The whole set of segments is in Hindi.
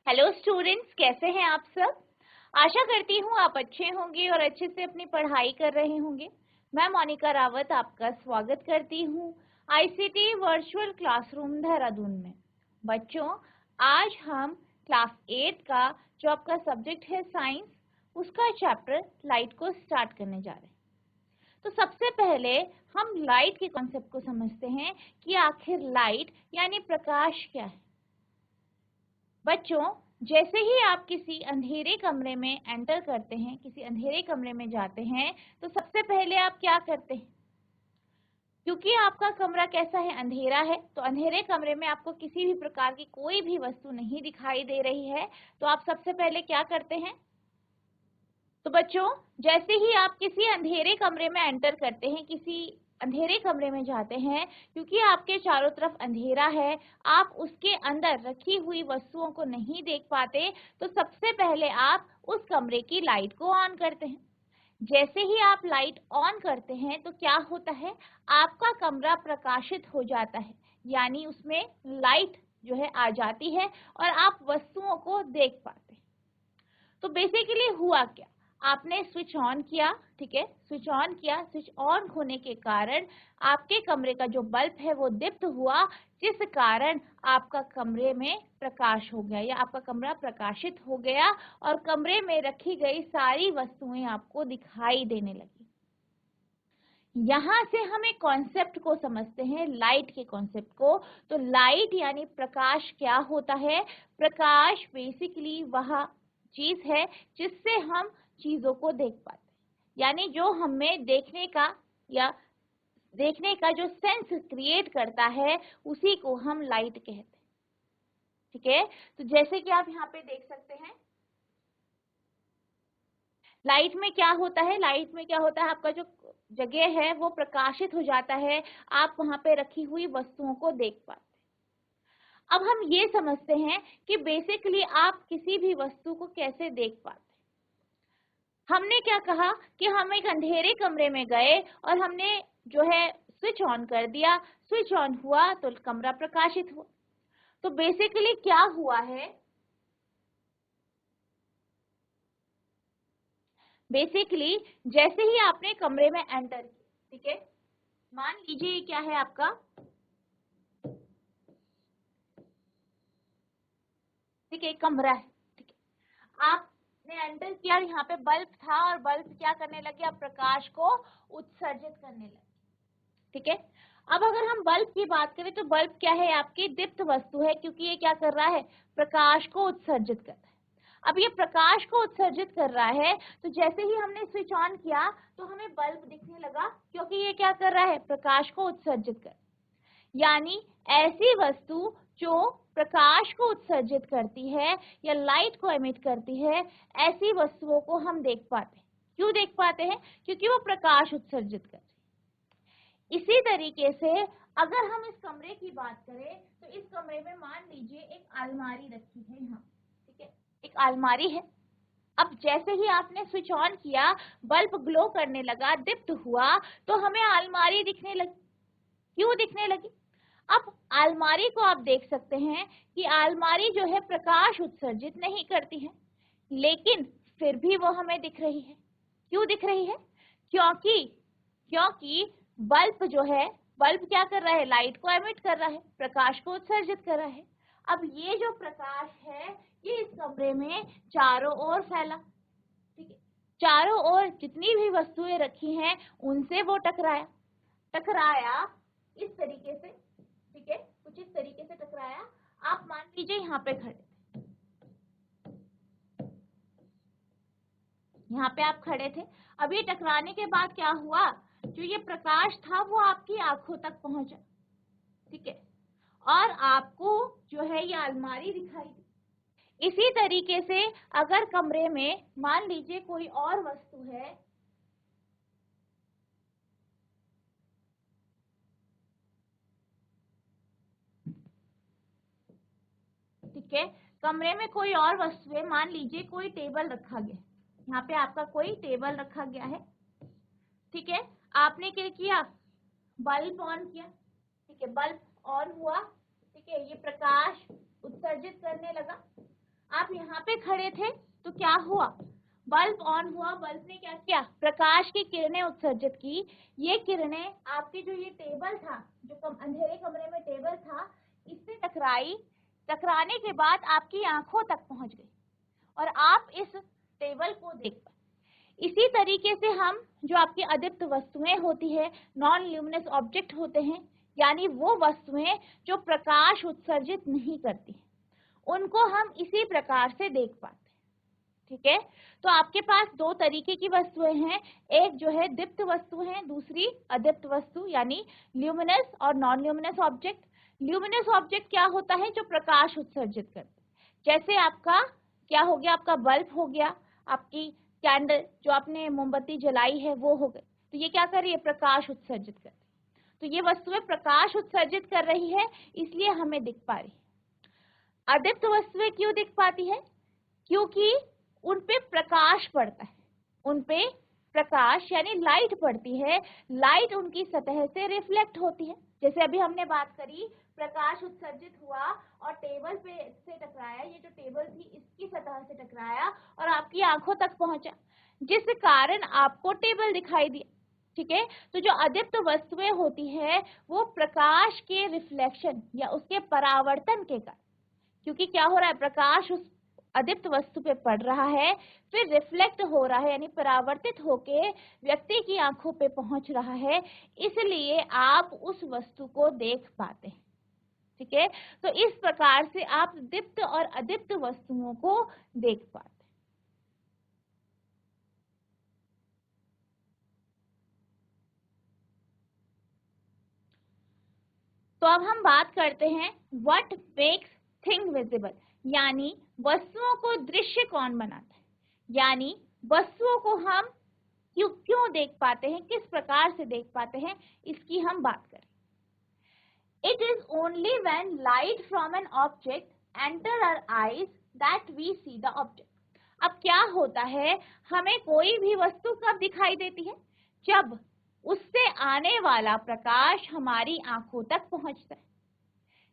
हेलो स्टूडेंट्स, कैसे हैं आप सब। आशा करती हूँ आप अच्छे होंगे और अच्छे से अपनी पढ़ाई कर रहे होंगे। मैं मोनिका रावत आपका स्वागत करती हूँ आईसीटी वर्चुअल क्लासरूम देहरादून में। बच्चों, आज हम क्लास 8 का जो आपका सब्जेक्ट है साइंस, उसका चैप्टर लाइट को स्टार्ट करने जा रहे हैं। तो सबसे पहले हम लाइट के कॉन्सेप्ट को समझते हैं कि आखिर लाइट यानी प्रकाश क्या है। बच्चों, जैसे ही आप किसी अंधेरे कमरे में एंटर करते हैं, किसी अंधेरे कमरे में जाते हैं, तो सबसे पहले आप क्या करते हैं? क्योंकि आपका कमरा कैसा है, अंधेरा है, तो अंधेरे कमरे में आपको किसी भी प्रकार की कोई भी वस्तु नहीं दिखाई दे रही है, तो आप सबसे पहले क्या करते हैं? तो बच्चों, जैसे ही आप किसी अंधेरे कमरे में एंटर करते हैं, किसी अंधेरे कमरे में जाते हैं, क्योंकि आपके चारों तरफ अंधेरा है, आप उसके अंदर रखी हुई वस्तुओं को नहीं देख पाते, तो सबसे पहले आप उस कमरे की लाइट को ऑन करते हैं। जैसे ही आप लाइट ऑन करते हैं तो क्या होता है, आपका कमरा प्रकाशित हो जाता है, यानी उसमें लाइट जो है आ जाती है और आप वस्तुओं को देख पाते हैं। तो बेसिकली हुआ क्या, आपने स्विच ऑन किया, ठीक है, स्विच ऑन किया, स्विच ऑन होने के कारण आपके कमरे का जो बल्ब है वो दीप्त हुआ, जिस कारण आपका कमरे में प्रकाश हो गया या आपका कमरा प्रकाशित हो गया और कमरे में रखी गई सारी वस्तुएं आपको दिखाई देने लगी। यहां से हम एक कॉन्सेप्ट को समझते हैं, लाइट के कॉन्सेप्ट को। तो लाइट यानी प्रकाश क्या होता है? प्रकाश बेसिकली वह चीज है जिससे हम चीजों को देख पाते हैं, यानी जो हमें देखने का या देखने का जो सेंस क्रिएट करता है, उसी को हम लाइट कहते हैं। ठीक है, तो जैसे कि आप यहाँ पे देख सकते हैं, लाइट में क्या होता है, लाइट में क्या होता है, आपका जो जगह है वो प्रकाशित हो जाता है, आप वहां पे रखी हुई वस्तुओं को देख पाते हैं। अब हम ये समझते हैं कि बेसिकली आप किसी भी वस्तु को कैसे देख पाते हैं। हमने क्या कहा कि हम एक अंधेरे कमरे में गए और हमने जो है स्विच ऑन कर दिया, स्विच ऑन हुआ तो कमरा प्रकाशित हुआ। तो बेसिकली क्या हुआ है, बेसिकली जैसे ही आपने कमरे में एंटर किया, ठीक है, मान लीजिए ये क्या है आपका, ठीक है, कमरा है, ठीक है, आपने एंटर किया, यहाँ पे बल्ब था और बल्ब क्या करने लगे, अब प्रकाश को उत्सर्जित करने लगे। ठीक है, अब अगर हम बल्ब की बात करें तो बल्ब क्या है, आपकी दीप्त वस्तु है, क्योंकि ये क्या कर रहा है, प्रकाश को उत्सर्जित कर रहा है। अब ये प्रकाश को उत्सर्जित कर रहा है, तो जैसे ही हमने स्विच ऑन किया तो हमें बल्ब दिखने लगा, क्योंकि ये क्या कर रहा है, प्रकाश को उत्सर्जित कर, यानी ऐसी वस्तु जो प्रकाश को उत्सर्जित करती है या लाइट को एमिट करती है, ऐसी वस्तुओं को हम देख पाते हैं। क्यों देख पाते हैं? क्योंकि वो प्रकाश उत्सर्जित कर। इसी तरीके से अगर हम इस कमरे की बात करें तो इस कमरे में मान लीजिए एक अलमारी रखी है यहाँ, ठीक है, एक अलमारी है। अब जैसे ही आपने स्विच ऑन किया, बल्ब ग्लो करने लगा, दीप्त हुआ, तो हमें अलमारी दिखने लगी। क्यों दिखने लगी? अब अलमारी को आप देख सकते हैं कि अलमारी जो है प्रकाश उत्सर्जित नहीं करती है, लेकिन फिर भी वो हमें दिख रही है। क्यों दिख रही है? क्योंकि क्योंकि बल्ब जो है, बल्ब क्या कर रहा है, लाइट को एमिट कर रहा है, प्रकाश को उत्सर्जित कर रहा है। अब ये जो प्रकाश है ये इस कमरे में चारों ओर फैला, ठीक है, चारों ओर जितनी भी वस्तुएं रखी हैं उनसे वो टकराया, टकराया इस तरीके से, ठीक है, कुछ इस तरीके से टकराया। आप मान लीजिए यहाँ पे खड़े, यहाँ पे आप खड़े थे, अब ये टकराने के बाद क्या हुआ, जो ये प्रकाश था वो आपकी आंखों तक पहुंचा, ठीक है, और आपको जो है ये अलमारी दिखाई दी। इसी तरीके से अगर कमरे में मान लीजिए कोई और वस्तु है, ठीक है, कमरे में कोई और वस्तु है, मान लीजिए कोई टेबल रखा गया, यहाँ पे आपका कोई टेबल रखा गया है, ठीक है, आपने क्या किया, बल्ब ऑन किया, ठीक है, बल्ब ऑन हुआ, ठीक है, ये प्रकाश उत्सर्जित करने लगा। आप यहाँ पे खड़े थे तो क्या हुआ, बल्ब ऑन हुआ, बल्ब ने क्या किया, प्रकाश की किरणें उत्सर्जित की। ये किरणें आपके जो ये टेबल था, जो अंधेरे कमरे में टेबल था, इससे टकराई, टकराने के बाद आपकी आंखों तक पहुंच गई और आप इस टेबल को देख पाए। इसी तरीके से हम जो आपकी अदीप्त वस्तुएं होती है, नॉन ल्यूमिनस ऑब्जेक्ट होते हैं, यानी वो वस्तुएं जो प्रकाश उत्सर्जित नहीं करती, उनको हम इसी प्रकार से देख पाते हैं। ठीक है, तो आपके पास दो तरीके की वस्तुएं हैं, एक जो है दीप्त वस्तु है, दूसरी अदीप्त वस्तु यानी ल्यूमिनस और non luminous object. Luminous object क्या होता है, जो प्रकाश उत्सर्जित करते हैं। जैसे आपका क्या हो गया, आपका बल्ब हो गया, आपकी कैंडल जो आपने मोमबत्ती जलाई है वो हो गई, तो ये क्या कर रही है, प्रकाश उत्सर्जित कर रही है। तो ये वस्तुएं प्रकाश उत्सर्जित कर रही है, इसलिए हमें दिख पा रही है। अदीप्त वस्तुएं क्यों दिख पाती है, क्योंकि उन पे प्रकाश पड़ता है, उन पे प्रकाश यानी लाइट पड़ती है, लाइट उनकी सतह से रिफ्लेक्ट होती है। जैसे अभी हमने बात करी, प्रकाश उत्सर्जित हुआ और टेबल पे से टकराया, ये जो टेबल थी इसकी सतह से टकराया और आपकी आंखों तक पहुंचा, जिस कारण आपको टेबल दिखाई दिया। ठीक है, तो जो अदीप्त वस्तुएं होती है वो प्रकाश के रिफ्लेक्शन या उसके परावर्तन के कारण, क्योंकि क्या हो रहा है, प्रकाश उस अदीप्त वस्तु पे पड़ रहा है, फिर रिफ्लेक्ट हो रहा है यानी परावर्तित होके व्यक्ति की आंखों पे पहुंच रहा है, इसलिए आप उस वस्तु को देख पाते हैं। ठीक है, तो इस प्रकार से आप दीप्त और अदीप्त वस्तुओं को देख पाते हैं। तो अब हम बात करते हैं व्हाट मेक्स थिंग विजिबल, यानी वस्तुओं को दृश्य कौन बनाता है, यानी वस्तुओं को हम क्यों क्यों देख पाते हैं, किस प्रकार से देख पाते हैं, इसकी हम बात करें। It is only when light from an object enter our eyes that we see the object. अब क्या होता है, हमें कोई भी वस्तु कब दिखाई देती है, जब उससे आने वाला प्रकाश हमारी आंखों तक पहुंचता है।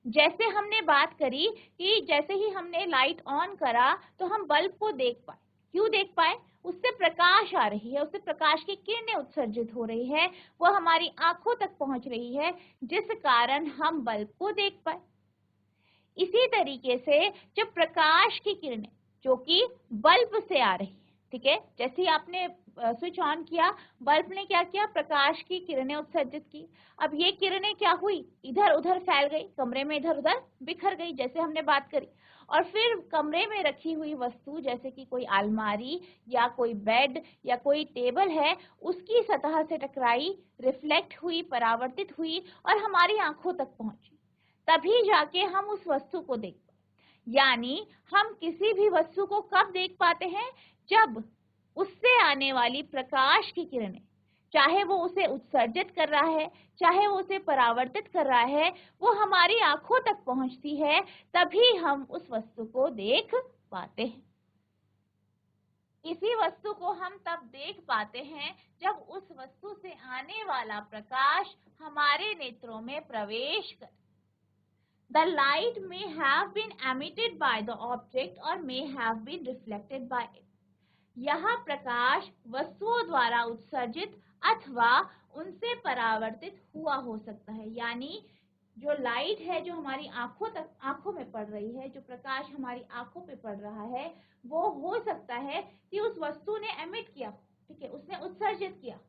जैसे हमने बात करी कि जैसे ही हमने लाइट ऑन करा तो हम बल्ब को देख पाए, क्यों देख पाए, उससे प्रकाश आ रही है, उससे प्रकाश की किरणें उत्सर्जित हो रही है, वो हमारी आंखों तक पहुंच रही है, जिस कारण हम बल्ब को देख पाए। इसी तरीके से जब प्रकाश की किरणें जो कि बल्ब से आ रही है, ठीक है, जैसे ही आपने स्विच ऑन किया, बल्ब ने क्या किया, प्रकाश की किरणें उत्सर्जित की। अब ये किरणें क्या हुई, इधर उधर फैल गई, कमरे में इधर उधर बिखर गई, जैसे हमने बात करी, और फिर कमरे में रखी हुई वस्तु जैसे कि कोई अलमारी या कोई बेड या कोई टेबल है, उसकी सतह से टकराई, रिफ्लेक्ट हुई, परावर्तित हुई और हमारी आंखों तक पहुंची, तभी जाके हम उस वस्तु को देख पाते। यानी हम किसी भी वस्तु को कब देख पाते हैं, जब उससे आने वाली प्रकाश की किरणें, चाहे वो उसे उत्सर्जित कर रहा है, चाहे वो उसे परावर्तित कर रहा है, वो हमारी आंखों तक पहुंचती है, तभी हम उस वस्तु को देख पाते हैं। इसी वस्तु को हम तब देख पाते हैं जब उस वस्तु से आने वाला प्रकाश हमारे नेत्रों में प्रवेश करे। The light may have been emitted by the object or may have been reflected by it. यह प्रकाश वस्तुओं द्वारा उत्सर्जित अथवा उनसे परावर्तित हुआ हो सकता है। यानी जो लाइट है जो हमारी आंखों में पड़ रही है, जो प्रकाश हमारी आंखों पे पड़ रहा है, वो हो सकता है कि उस वस्तु ने एमिट किया, ठीक है, उसने उत्सर्जित किया,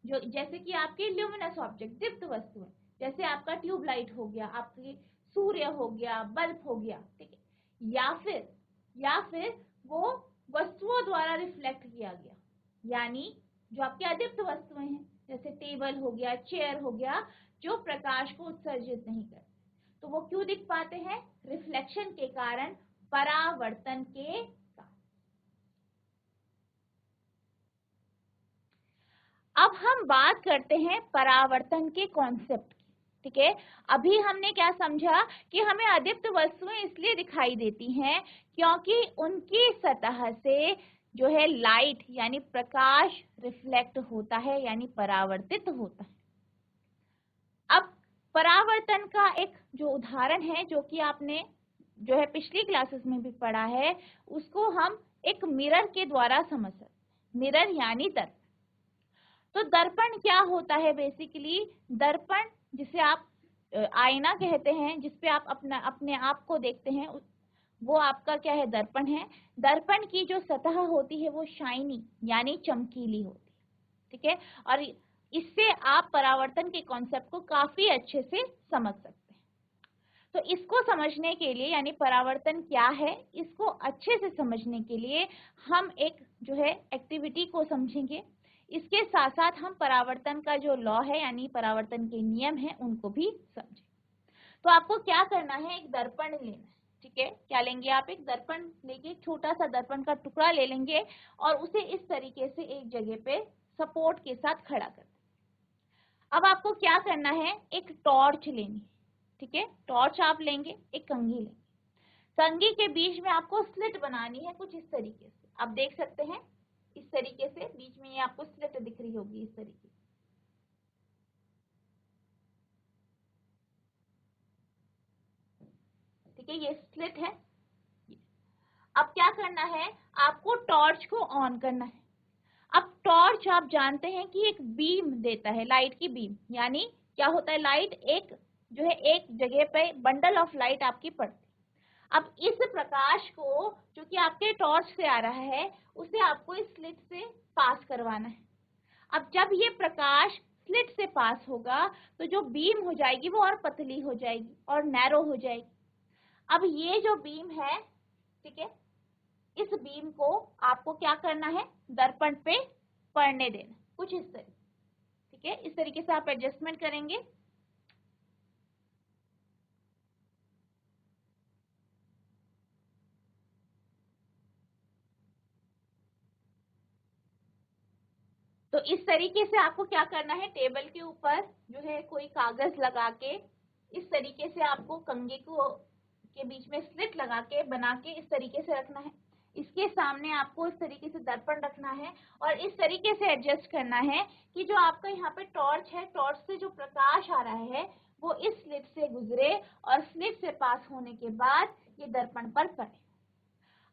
जो जैसे कि आपके ल्यूमिनस ऑब्जेक्ट दीप्त वस्तु है, जैसे आपका ट्यूबलाइट हो गया, आपकी सूर्य हो गया, बल्ब हो गया, ठीक है, या फिर वो वस्तुओं द्वारा रिफ्लेक्ट किया गया, यानी जो आपके अदीप्त वस्तुएं हैं जैसे टेबल हो गया, चेयर हो गया, जो प्रकाश को उत्सर्जित नहीं करते, तो वो क्यों दिख पाते हैं, रिफ्लेक्शन के कारण, परावर्तन के कारण। अब हम बात करते हैं परावर्तन के कॉन्सेप्ट की। ठीक है, अभी हमने क्या समझा कि हमें अदीप्त वस्तुएं इसलिए दिखाई देती हैं क्योंकि उनकी सतह से जो है लाइट यानी प्रकाश रिफ्लेक्ट होता है, यानी परावर्तित होता है। अब परावर्तन का एक जो उदाहरण है जो कि आपने जो है पिछली क्लासेस में भी पढ़ा है, उसको हम एक मिरर के द्वारा समझ सकते। मिरर यानी दर्पण। तो दर्पण क्या होता है? बेसिकली दर्पण जिसे आप आईना कहते हैं, जिसपे आप अपने आप को देखते हैं, वो आपका क्या है? दर्पण है। दर्पण की जो सतह होती है वो शाइनी यानी चमकीली होती है, ठीक है। और इससे आप परावर्तन के कॉन्सेप्ट को काफी अच्छे से समझ सकते हैं। तो इसको समझने के लिए, यानी परावर्तन क्या है, इसको अच्छे से समझने के लिए हम एक जो है एक्टिविटी को समझेंगे। इसके साथ साथ हम परावर्तन का जो लॉ है, यानी परावर्तन के नियम है, उनको भी समझें। तो आपको क्या करना है? एक दर्पण लेना है, ठीक है। क्या लेंगे आप? एक दर्पण लेके, छोटा सा दर्पण का टुकड़ा ले लेंगे और उसे इस तरीके से एक जगह पे सपोर्ट के साथ खड़ा कर दें। अब आपको क्या करना है? एक टॉर्च लेनी है, ठीक है। टॉर्च आप लेंगे, एक कंघी लेंगे। कंघी के बीच में आपको स्लिट बनानी है कुछ इस तरीके से। आप देख सकते हैं इस तरीके से बीच में ये आपको स्लिट दिख रही होगी, इस तरीके से। ठीक है, ये स्लिट है। अब क्या करना है? आपको टॉर्च को ऑन करना है। अब टॉर्च आप जानते हैं कि एक बीम देता है, लाइट की बीम। यानी क्या होता है? लाइट एक जो है एक जगह पे बंडल ऑफ लाइट आपकी पड़ती है। अब इस प्रकाश को जो कि आपके टॉर्च से आ रहा है, उसे आपको इस स्लिट से पास करवाना है। अब जब ये प्रकाश स्लिट से पास होगा तो जो बीम हो जाएगी वो और पतली हो जाएगी और नैरो हो जाएगी। अब ये जो बीम है, ठीक है, इस बीम को आपको क्या करना है? दर्पण पे पड़ने देना, कुछ इस तरीके, ठीक है। इस तरीके से आप एडजस्टमेंट करेंगे। तो इस तरीके से आपको क्या करना है? टेबल के ऊपर जो है कोई कागज लगा के, इस तरीके से आपको कंघी को के बीच में स्लिट लगा के बना के इस तरीके से रखना है। इसके सामने आपको इस तरीके से दर्पण रखना है और इस तरीके से एडजस्ट करना है कि जो आपका यहाँ पे टॉर्च है, टॉर्च से जो प्रकाश आ रहा है वो इस स्लिट से गुजरे और स्लिट से पास होने के बाद ये दर्पण पर पड़े।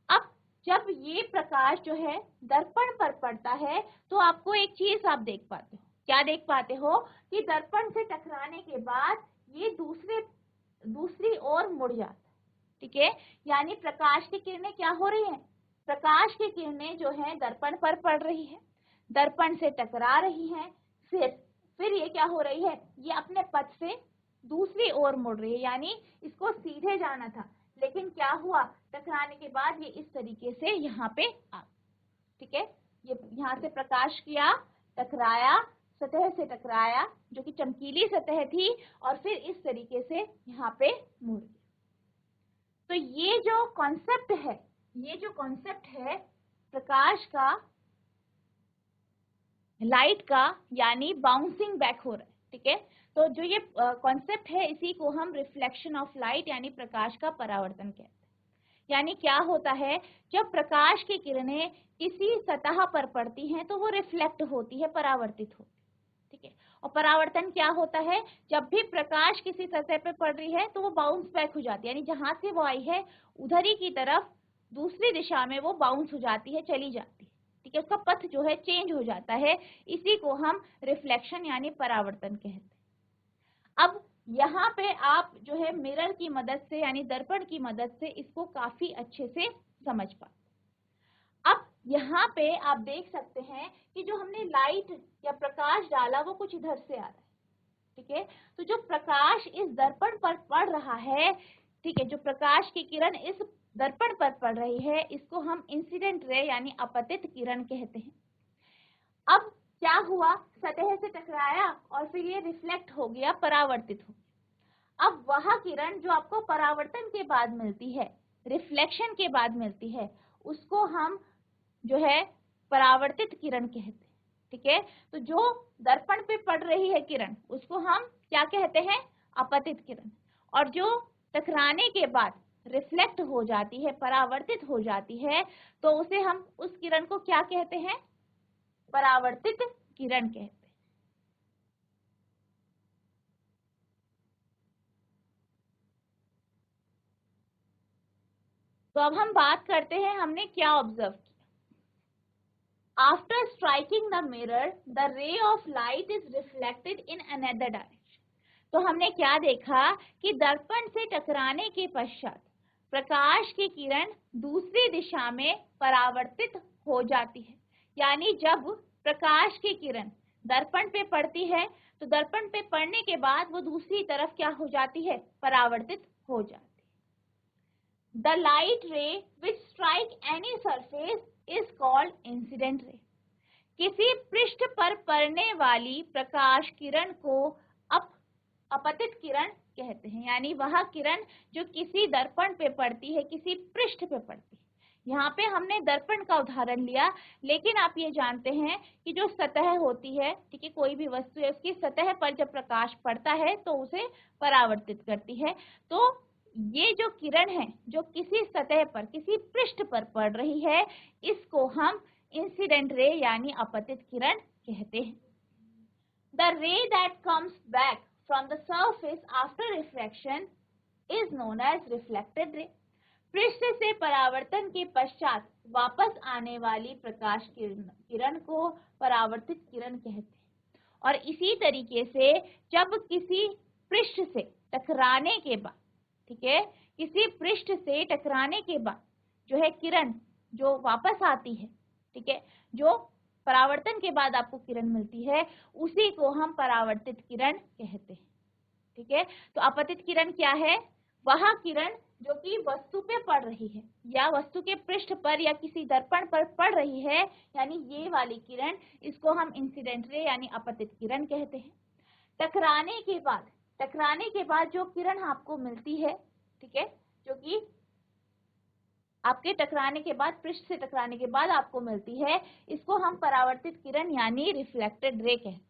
अब जब ये प्रकाश जो है दर्पण पर पड़ता है तो आपको एक चीज आप देख पाते हो। क्या देख पाते हो? कि दर्पण से टकराने के बाद ये दूसरी ओर मुड़ जाता है, ठीक है। यानी प्रकाश की किरणें क्या हो रही हैं? प्रकाश की किरणें जो है दर्पण पर पड़ रही है, दर्पण से टकरा रही हैं, फिर ये क्या हो रही है? ये अपने पथ से दूसरी ओर मुड़ रही है। यानी इसको सीधे जाना था, लेकिन क्या हुआ? टकराने के बाद ये इस तरीके से यहाँ पे आ, ठीक है। ये यहाँ से प्रकाश किया, टकराया, सतह से टकराया जो कि चमकीली सतह थी, और फिर इस तरीके से यहाँ पे मुड़ गया। तो ये जो कॉन्सेप्ट है प्रकाश का, लाइट का, यानी बाउंसिंग बैक हो रहा है, ठीक है। तो जो ये कॉन्सेप्ट है, इसी को हम रिफ्लेक्शन ऑफ लाइट यानी प्रकाश का परावर्तन कहते हैं। यानी क्या होता है? जब प्रकाश की किरणें किसी सतह पर पड़ती हैं तो वो रिफ्लेक्ट होती है, परावर्तित होती है, ठीक है। और परावर्तन क्या होता है? जब भी प्रकाश किसी सतह पे पड़ रही है तो वो बाउंस बैक हो जाती है, यानी जहां से वो आई है उधर ही की तरफ दूसरी दिशा में वो बाउंस हो जाती है, चली जाती है, ठीक है। उसका पथ जो है चेंज हो जाता है। इसी को हम रिफ्लेक्शन यानी परावर्तन कहते हैं। अब यहाँ पे आप जो है मिरर की मदद से यानी दर्पण की मदद से इसको काफी अच्छे से समझ पाते। अब यहाँ पे आप देख सकते हैं कि जो हमने लाइट या प्रकाश डाला वो कुछ इधर से आ रहा है, ठीक है। तो जो प्रकाश इस दर्पण पर पड़ रहा है, ठीक है, जो प्रकाश की किरण इस दर्पण पर पड़ रही है, इसको हम इंसिडेंट रे यानी अपतित किरण कहते हैं। अब क्या हुआ? सतह से टकराया और फिर ये रिफ्लेक्ट हो गया, परावर्तित हो गया। अब वह किरण जो आपको परावर्तन के बाद मिलती है, रिफ्लेक्शन के बाद मिलती है, उसको हम जो है परावर्तित किरण कहते हैं, ठीक है। तो जो दर्पण पे पड़ रही है किरण, उसको हम क्या कहते हैं? अपतित किरण। और जो टकराने के बाद रिफ्लेक्ट हो जाती है, परावर्तित हो जाती है, तो उसे हम उस किरण को क्या कहते हैं? परावर्तित किरण कहते हैं। तो अब हम बात करते हैं हमने क्या ऑब्जर्व किया। After striking the mirror the ray of light is reflected in another direction. तो हमने क्या देखा कि दर्पण से टकराने के पश्चात प्रकाश की किरण दूसरी दिशा में परावर्तित हो जाती है। यानी जब प्रकाश की किरण दर्पण पे पड़ती है तो दर्पण पे पड़ने के बाद वो दूसरी तरफ क्या हो जाती है, परावर्तित हो जाती है। द लाइट रे विच strike any surface is called incident ray. किसी पृष्ठ पर पड़ने वाली प्रकाश किरण को अपतित किरण कहते हैं। यानी वह किरण जो किसी दर्पण पे पड़ती है, किसी पृष्ठ पे पड़ती है। यहाँ पे हमने दर्पण का उदाहरण लिया, लेकिन आप ये जानते हैं कि जो सतह होती है, ठीक है, कोई भी वस्तु है, उसकी सतह पर जब प्रकाश पड़ता है तो उसे परावर्तित करती है। तो ये जो किरण है जो किसी सतह पर, किसी पृष्ठ पर पड़ रही है, इसको हम इंसिडेंट रे यानी अपतित किरण कहते हैं। The ray that comes back from the surface after reflection is known as reflected ray. पृष्ठ से परावर्तन के पश्चात वापस आने वाली प्रकाश किरण को परावर्तित किरण कहते हैं। और इसी तरीके से जब किसी पृष्ठ से टकराने के बाद, ठीक है, किसी पृष्ठ से टकराने के बाद जो है किरण जो वापस आती है, ठीक है, जो परावर्तन के बाद आपको किरण मिलती है, उसी को हम परावर्तित किरण कहते हैं। ठीक है, तो अपतित किरण क्या है? वह किरण जो कि वस्तु पे पड़ रही है या वस्तु के पृष्ठ पर या किसी दर्पण पर पड़ रही है, यानी ये वाली किरण, इसको हम इंसिडेंट रे यानी अपतित किरण कहते हैं। टकराने के बाद जो किरण आपको मिलती है, ठीक है, जो कि आपके टकराने के बाद, पृष्ठ से टकराने के बाद आपको मिलती है, इसको हम परावर्तित किरण यानी रिफ्लेक्टेड रे कहते हैं।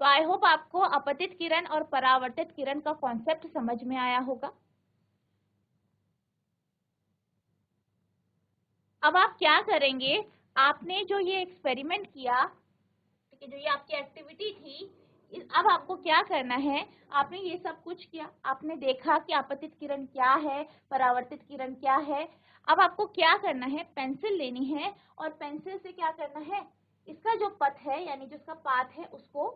तो आई होप आपको अपतित किरण और परावर्तित किरण का कॉन्सेप्ट समझ में आया होगा। अब आप क्या करेंगे, आपने जो ये एक्सपेरिमेंट किया, ठीक है, जो ये आपकी एक्टिविटी थी, अब आपको क्या करना है, आपने ये सब कुछ किया, आपने देखा कि अपतित किरण क्या है, परावर्तित किरण क्या है। अब आपको क्या करना है, पेंसिल लेनी है और पेंसिल से क्या करना है, इसका जो पथ है यानी जो इसका पाथ है उसको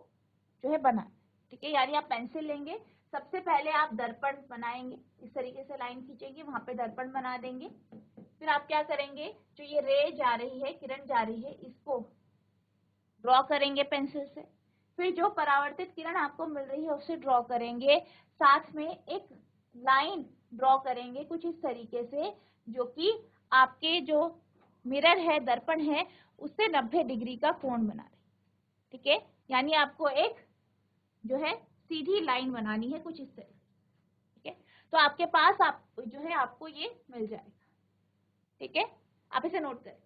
जो है बना, ठीक है। यानी आप पेंसिल लेंगे, सबसे पहले आप दर्पण बनाएंगे, इस तरीके से लाइन खींचेंगे, वहां पे दर्पण बना देंगे। फिर आप क्या करेंगे, जो ये रे जा रही है, किरण जा रही है, इसको ड्रॉ करेंगे पेंसिल से। फिर जो परावर्तित किरण आपको मिल रही है उसे ड्रॉ करेंगे, साथ में एक लाइन ड्रॉ करेंगे कुछ इस तरीके से, जो कि आपके जो मिरर है, दर्पण है, उससे 90 डिग्री का कोण बना रहे, ठीक है। यानी आपको एक जो है सीधी लाइन बनानी है कुछ इस तरह, ठीक है। तो आपके पास आप जो है आपको ये मिल जाएगा, ठीक है, आप इसे नोट करें।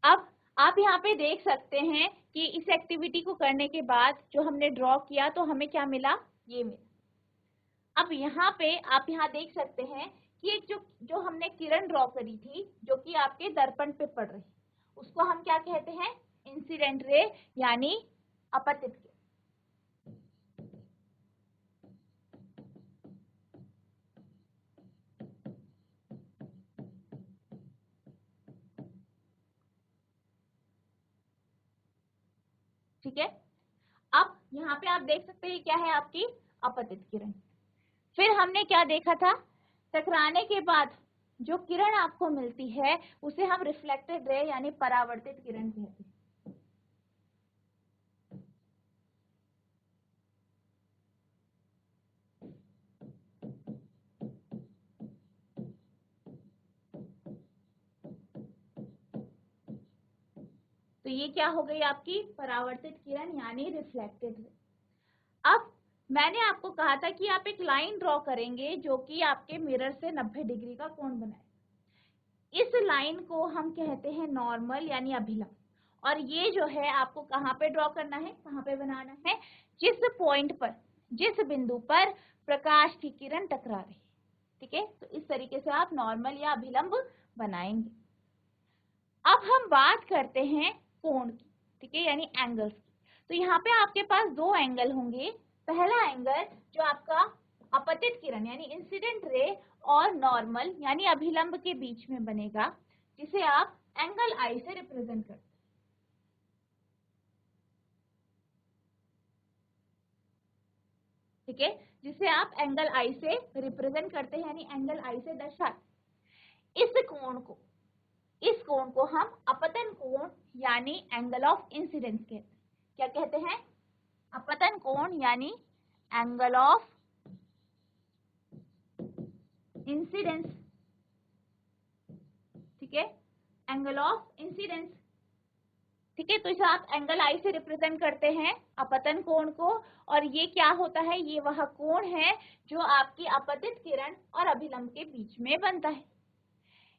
अब आप यहाँ पे देख सकते हैं कि इस एक्टिविटी को करने के बाद जो हमने ड्रॉ किया तो हमें क्या मिला, ये मिला। अब यहाँ पे आप यहाँ देख सकते हैं कि एक जो हमने किरण ड्रॉ करी थी, जो कि आपके दर्पण पे पड़ रही, उसको हम क्या कहते हैं, इंसिडेंट रे यानी अपतित किरण। ठीक है, अब यहाँ पे आप देख सकते हैं क्या है आपकी अपतित किरण। फिर हमने क्या देखा था, टकराने के बाद जो किरण आपको मिलती है उसे हम रिफ्लेक्टेड रे यानी परावर्तित किरण कहते हैं। तो ये क्या हो गई आपकी परावर्तित किरण यानी रिफ्लेक्टेड रे। अब मैंने आपको कहा था कि आप एक लाइन ड्रॉ करेंगे जो कि आपके मिरर से 90 डिग्री का कोण बनाए। इस लाइन को हम कहते हैं नॉर्मल यानी अभिलंब, और ये जो है आपको कहाँ पे ड्रॉ करना है, कहाँ पे बनाना है, जिस पॉइंट पर, जिस बिंदु पर प्रकाश की किरण टकरा रही है। ठीक है, तो इस तरीके से आप नॉर्मल या अभिलंब बनाएंगे। अब हम बात करते हैं कोण की, ठीक है, यानी एंगल्स की। तो यहाँ पे आपके पास दो एंगल होंगे। पहला एंगल जो आपका अपतित किरण यानी इंसिडेंट रे और नॉर्मल यानी अभिलंब के बीच में बनेगा, जिसे आप एंगल आई से रिप्रेजेंट करते हैं। ठीक है, जिसे आप एंगल आई से रिप्रेजेंट करते हैं यानी एंगल आई से दर्शाते। इस कोण को हम अपतन कोण यानी एंगल ऑफ इंसिडेंस कहते हैं। क्या कहते हैं? अपतन कोण यानी एंगल ऑफ इंसिडेंस। ठीक है, एंगल ऑफ इंसिडेंस। ठीक है, तो इसे आप एंगल आई से रिप्रेजेंट करते हैं अपतन कोण को, और ये क्या होता है, ये वह कोण है जो आपकी अपतित किरण और अभिलंब के बीच में बनता है।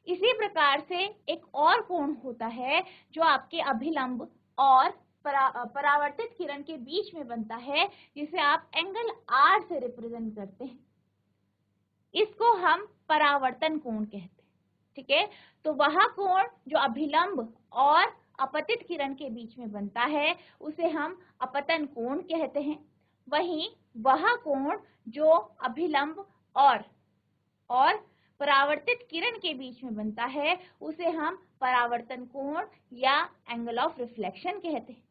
इसी प्रकार से एक और कोण होता है जो आपके अभिलंब और परावर्तित किरण के बीच में बनता है, जिसे आप एंगल आर से रिप्रेजेंट करते हैं। इसको हम परावर्तन कोण कहते हैं। ठीक है, तो वह कोण जो अभिलंब और अपतित किरण के बीच में बनता है उसे हम अपतन कोण कहते हैं। वहीं वह कोण जो अभिलंब और परावर्तित किरण के बीच में बनता है उसे हम परावर्तन कोण या एंगल ऑफ रिफ्लेक्शन कहते हैं।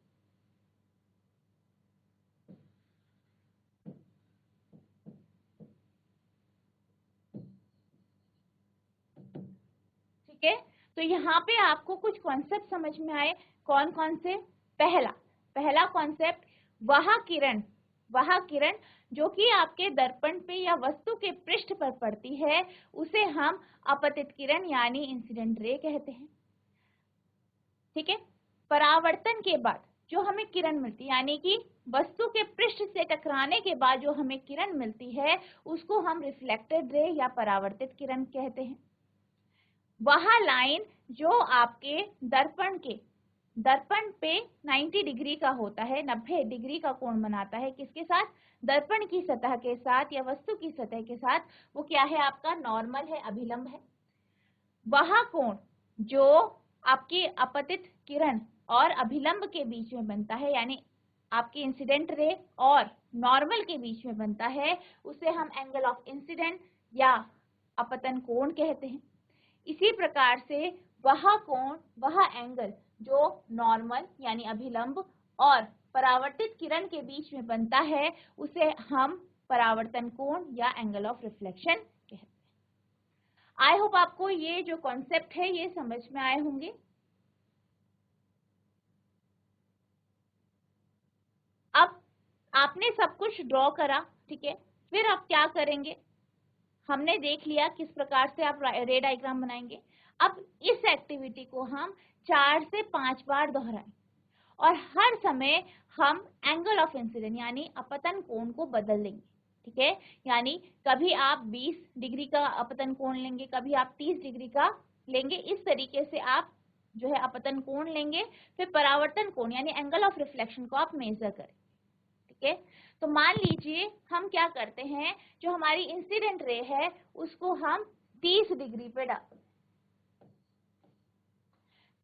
ठीक है, तो यहाँ पे आपको कुछ कॉन्सेप्ट समझ में आए। कौन कौन से? पहला कॉन्सेप्ट, वह किरण जो कि आपके दर्पण पे या वस्तु के पृष्ठ पर पड़ती है उसे हम अपतित किरण यानी इंसिडेंट रे कहते हैं। ठीक है, परावर्तन के बाद जो हमें किरण मिलती है यानी कि वस्तु के पृष्ठ से टकराने के बाद जो हमें किरण मिलती है उसको हम रिफ्लेक्टेड रे या परावर्तित किरण कहते हैं। वह लाइन जो आपके दर्पण पे 90 डिग्री का होता है, 90 डिग्री का कोण बनाता है, किसके साथ? दर्पण की सतह के साथ या वस्तु की सतह के साथ। वो क्या है? आपका नॉर्मल है, अभिलंब है। वह कोण जो आपकी अपतित किरण और अभिलंब के बीच में बनता है यानी आपकी इंसिडेंट रे और नॉर्मल के बीच में बनता है उसे हम एंगल ऑफ इंसिडेंट या अपतन कोण कहते हैं। इसी प्रकार से वह कोण, वह एंगल जो नॉर्मल यानी अभिलंब और परावर्तित किरण के बीच में बनता है उसे हम परावर्तन कोण या एंगल ऑफ रिफ्लेक्शन कहते हैं। आई होप आपको ये जो कॉन्सेप्ट है ये समझ में आए होंगे। अब आपने सब कुछ ड्रॉ करा, ठीक है, फिर आप क्या करेंगे? हमने देख लिया किस प्रकार से आप रे डायग्राम बनाएंगे। अब इस एक्टिविटी को हम 4 से 5 बार दोहराएं और हर समय हम एंगल ऑफ इंसिडेंट यानी अपतन कोण को बदल लेंगे। ठीक है, यानी कभी आप 20 डिग्री का अपतन कोण लेंगे, कभी आप 30 डिग्री का लेंगे। इस तरीके से आप जो है अपतन कोण लेंगे, फिर परावर्तन कोण यानी एंगल ऑफ रिफ्लेक्शन को आप मेजर करें। ठीक है, तो मान लीजिए हम क्या करते हैं, जो हमारी इंसिडेंट रे है उसको हम 30 डिग्री पे डालते हैं,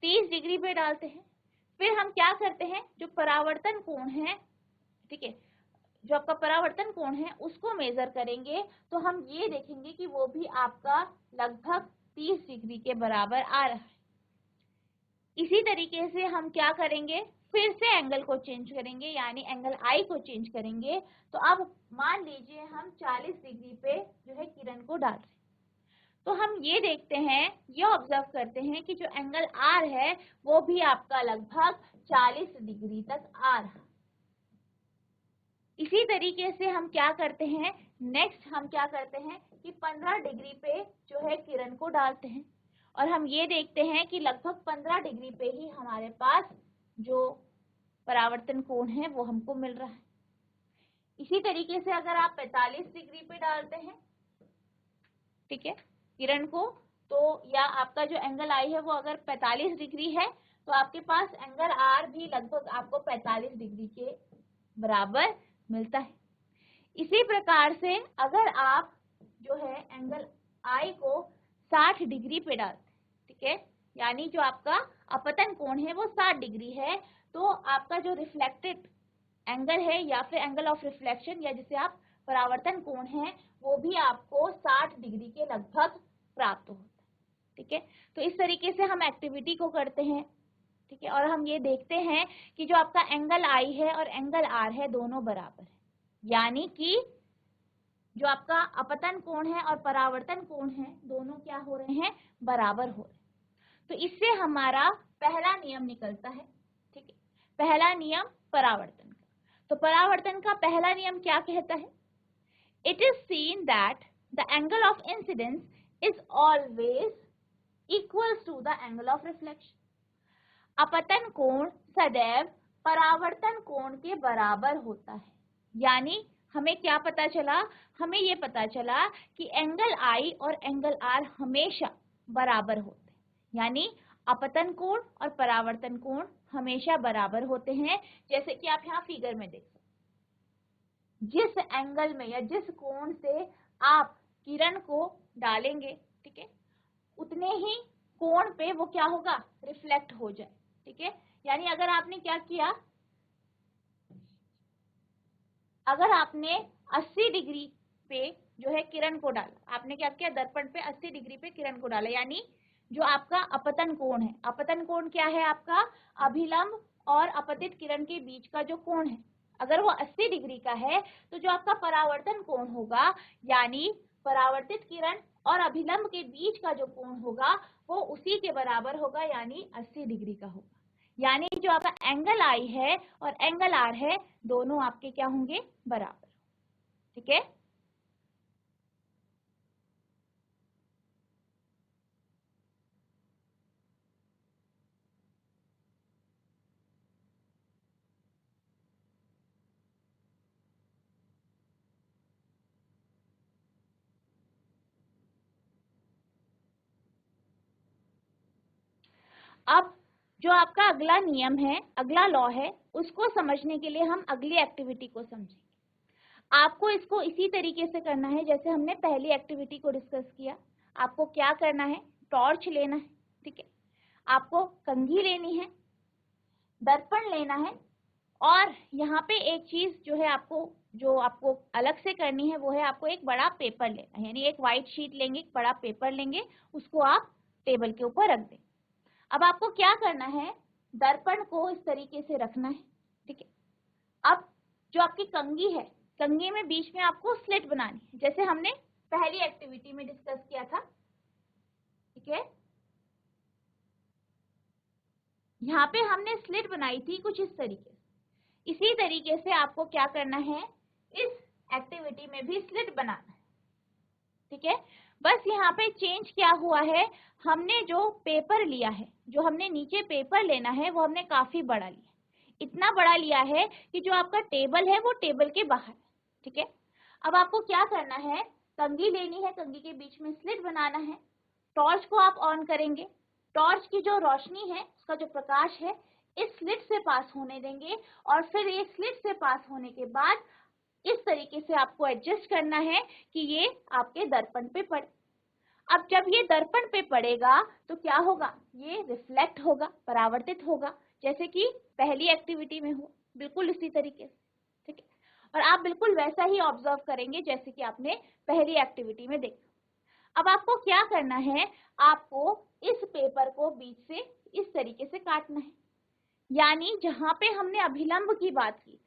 30 डिग्री पे डालते हैं। फिर हम क्या करते हैं, जो परावर्तन कोण है, ठीक है, जो आपका परावर्तन कोण है उसको मेजर करेंगे तो हम ये देखेंगे कि वो भी आपका लगभग 30 डिग्री के बराबर आ रहा है। इसी तरीके से हम क्या करेंगे, फिर से एंगल को चेंज करेंगे यानी एंगल आई को चेंज करेंगे। तो अब मान लीजिए हम 40 डिग्री पे जो है किरण को डाल रहे हैं, तो हम ये देखते हैं, ये ऑब्जर्व करते हैं कि जो एंगल आर है वो भी आपका लगभग 40 डिग्री तक आ रहा है। इसी तरीके से हम क्या करते हैं, नेक्स्ट हम क्या करते हैं कि 15 डिग्री पे जो है किरण को डालते हैं और हम ये देखते हैं कि लगभग 15 डिग्री पे ही हमारे पास जो परावर्तन कोण है वो हमको मिल रहा है। इसी तरीके से अगर आप 45 डिग्री पे डालते हैं, ठीक है, किरण को, तो या आपका जो एंगल आई है वो अगर 45 डिग्री है तो आपके पास एंगल आर भी लगभग आपको 45 डिग्री के बराबर मिलता है। इसी प्रकार से अगर आप जो है एंगल आई को 60 डिग्री पे डालते हैं, ठीक है, यानी जो आपका अपतन कोण है वो 60 डिग्री है, तो आपका जो रिफ्लेक्टेड एंगल है या फिर एंगल ऑफ रिफ्लेक्शन या जिसे आप परावर्तन कोण है वो भी आपको 60 डिग्री के लगभग प्राप्त होता है। ठीक है, तो इस तरीके से हम एक्टिविटी को करते हैं। ठीक है, और हम ये देखते हैं कि जो आपका एंगल आई है और एंगल आर है दोनों बराबर है, यानी कि जो आपका अपतन कोण है और परावर्तन कोण है दोनों क्या हो रहे हैं, बराबर हो रहे हैं। तो इससे हमारा पहला नियम निकलता है। ठीक है, पहला नियम परावर्तन का। तो परावर्तन का पहला नियम क्या कहता है? It is seen that the angle of incidence is always equals to the angle of reflection. अपतन कोण सदैव परावर्तन कोण के बराबर होता है। यानी हमें क्या पता चला? हमें ये पता चला कि एंगल आई और एंगल आर हमेशा बराबर होते हैं, यानी अपतन कोण और परावर्तन कोण हमेशा बराबर होते हैं। जैसे कि आप यहाँ फिगर में देख सकते, जिस एंगल में या जिस कोण से आप किरण को डालेंगे, ठीक है, उतने ही कोण पे वो क्या होगा, रिफ्लेक्ट हो जाए। ठीक है, यानी अगर आपने क्या किया, अगर आपने 80 डिग्री पे जो है किरण को डाला, आपने क्या किया, दर्पण पे 80 डिग्री पे किरण को डाला, यानी जो आपका अपतन कोण है, अपतन कोण क्या है आपका, अभिलंब और अपतित किरण के बीच का जो कोण है, अगर वो 80 डिग्री का है तो जो आपका परावर्तन कोण होगा, यानी परावर्तित किरण और अभिलंब के बीच का जो कोण होगा वो उसी के बराबर होगा, यानी 80 डिग्री का होगा। यानी जो आपका एंगल आई है और एंगल आर है दोनों आपके क्या होंगे, बराबर। ठीक है, अब जो आपका अगला नियम है, अगला लॉ है, उसको समझने के लिए हम अगली एक्टिविटी को समझेंगे। आपको इसको इसी तरीके से करना है जैसे हमने पहली एक्टिविटी को डिस्कस किया। आपको क्या करना है, टॉर्च लेना है, ठीक है, आपको कंघी लेनी है, दर्पण लेना है, और यहाँ पे एक चीज जो है आपको अलग से करनी है वो है आपको एक बड़ा पेपर लेना है, यानी एक व्हाइट शीट लेंगे, एक बड़ा पेपर लेंगे, उसको आप टेबल के ऊपर रख दें। अब आपको क्या करना है, दर्पण को इस तरीके से रखना है। ठीक है, अब जो आपकी कंघी है, कंघी में बीच में आपको स्लिट बनानी है, जैसे हमने पहली एक्टिविटी में डिस्कस किया था। ठीक है, यहाँ पे हमने स्लिट बनाई थी कुछ इस तरीके से। इसी तरीके से आपको क्या करना है, इस एक्टिविटी में भी स्लिट बनाना है। ठीक है, बस यहाँ पे चेंज क्या हुआ है, हमने जो पेपर लिया है, जो हमने नीचे पेपर लेना है वो हमने काफी बड़ा लिया, इतना बड़ा लिया है कि जो आपका टेबल है वो टेबल के बाहर है। ठीक है, अब आपको क्या करना है, कंघी लेनी है, कंघी के बीच में स्लिट बनाना है, टॉर्च को आप ऑन करेंगे, टॉर्च की जो रोशनी है, उसका जो प्रकाश है इस स्लिट से पास होने देंगे, और फिर ये स्लिट से पास होने के बाद इस तरीके से आपको एडजस्ट करना है कि ये आपके दर्पण पे पड़े। अब जब ये दर्पण पे पड़ेगा तो क्या होगा, ये रिफ्लेक्ट होगा, परावर्तित होगा, जैसे कि पहली एक्टिविटी में हो, बिल्कुल इसी तरीके से। ठीक है, और आप बिल्कुल वैसा ही ऑब्जर्व करेंगे जैसे कि आपने पहली एक्टिविटी में देखा। अब आपको क्या करना है, आपको इस पेपर को बीच से इस तरीके से काटना है, यानी जहां पे हमने अभिलंब की बात की,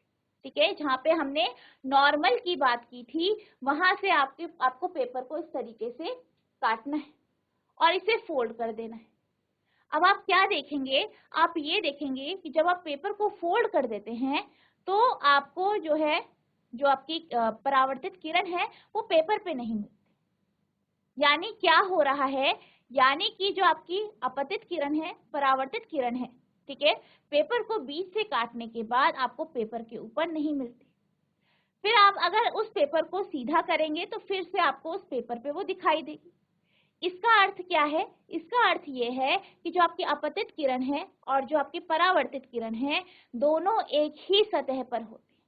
ठीक है, जहां पे हमने नॉर्मल की बात की थी, वहां से आपको पेपर को इस तरीके से काटना है और इसे फोल्ड कर देना है। अब आप क्या देखेंगे, आप ये देखेंगे कि जब आप पेपर को फोल्ड कर देते हैं तो आपको जो है, जो आपकी परावर्तित किरण है वो पेपर पे नहीं मिलती। यानी क्या हो रहा है, यानी कि जो आपकी अपतित किरण है, परावर्तित किरण है, ठीक है, पेपर को बीच से काटने के बाद आपको पेपर के ऊपर नहीं मिलती। फिर आप अगर उस पेपर को सीधा करेंगे तो फिर से आपको उस पेपर पे वो दिखाई देगी। इसका अर्थ क्या है? इसका अर्थ ये है कि जो आपकी अपतित किरण है और जो आपकी परावर्तित किरण है, दोनों एक ही सतह पर होती है।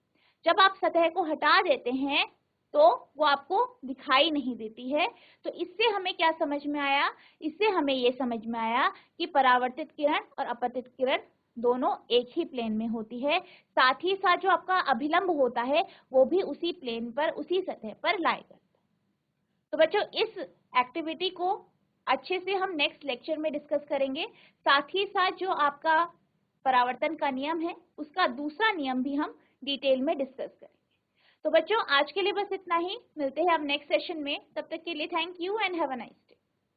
जब आप सतह को हटा देते हैं तो वो आपको दिखाई नहीं देती है। तो इससे हमें क्या समझ में आया? इससे हमें ये समझ में आया कि परावर्तित किरण और अपतित किरण दोनों एक ही प्लेन में होती है। साथ ही साथ जो आपका अभिलंब होता है वो भी उसी प्लेन पर, उसी सतह पर लाई करता है। तो बच्चों, इस एक्टिविटी को अच्छे से हम नेक्स्ट लेक्चर में डिस्कस करेंगे। साथ ही साथ जो आपका परावर्तन का नियम है उसका दूसरा नियम भी हम डिटेल में डिस्कस करेंगे। तो बच्चों, आज के लिए बस इतना ही। मिलते हैं अब नेक्स्ट सेशन में। तब तक के लिए thank you and have a nice